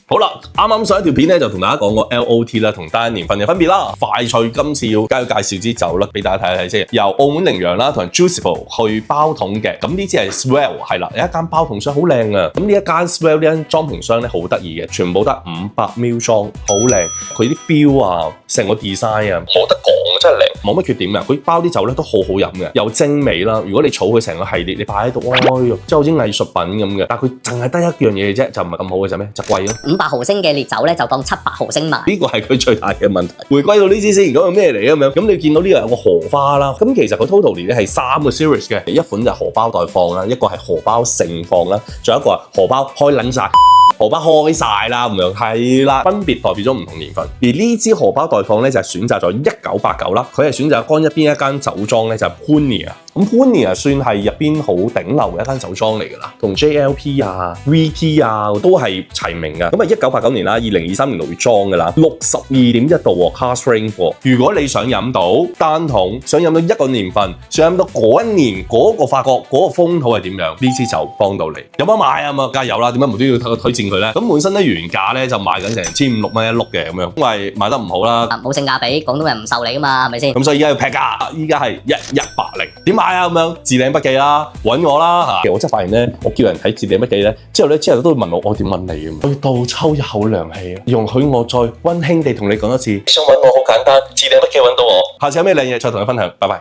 好啦，啱啱上一條片咧就同大家講過 LOT 啦，同單一年份嘅分別啦。快脆今次要介紹支酒啦，俾大家睇睇先。由澳門羚羊啦同埋 Juiceful 去包桶嘅，咁呢支係 Swell 係啦，有一間包桶箱好靚啊。咁呢一間 Swell 呢間裝瓶箱咧好得意嘅，全部得500ml裝，好靚。佢啲標啊，成個 design 啊，冇得講，真係靚，冇乜缺點嘅。佢包啲酒咧都好好飲嘅，又精美啦。如果你儲佢成個系列，你擺喺度，哎喲，即係好似藝術品咁嘅。但係佢淨係得一樣嘢嘅啫，就唔係咁好嘅就咩？就貴咯。500毫升嘅烈酒咧就當700毫升賣，呢個係佢最大嘅問題。回歸到呢支先，咁係咩嚟咁樣？咁你見到呢個有個荷花啦，咁其實佢 totally 咧係3個 series 嘅，一款就係荷包袋放啦，一個係荷包盛放啦，仲有一個係荷包開撚晒。荷包開晒啦，咁樣係啦，分別代表咗唔同年份。而呢支荷包袋放咧就係選擇咗1989啦，佢係選擇干一邊一間酒莊咧就係 Punya。咁 Punya算係入邊好頂流嘅一間酒莊嚟㗎啦，同 JLP 啊、VT 啊都係齊名㗎。咁啊1989年啦，2023年6月裝㗎啦，62.1度喎 cask strength喎。如果你想飲到單桶，想飲到一個年份，想飲到嗰一年嗰個法國嗰個風土係點樣，呢支酒幫到你。有冇買啊嘛？梗係有啦，點解無端要推薦佢咧？咁本身咧原價咧就賣緊成1500-1600蚊一碌嘅咁樣，因為賣得唔好啦，冇性價比，廣東人唔受你㗎嘛，係咪先？咁所以而家要劈價，依家係1180，點買啊？咁樣置頂筆記啦，揾我啦嚇。其實我真係發現咧，我叫人睇置頂筆記咧，之後都會問我點問你咁。我要倒抽一口涼氣，容許我再溫馨地同你講一次。想揾我好簡單，置頂筆記揾到我。下次有咩靚嘢再同你分享，拜拜。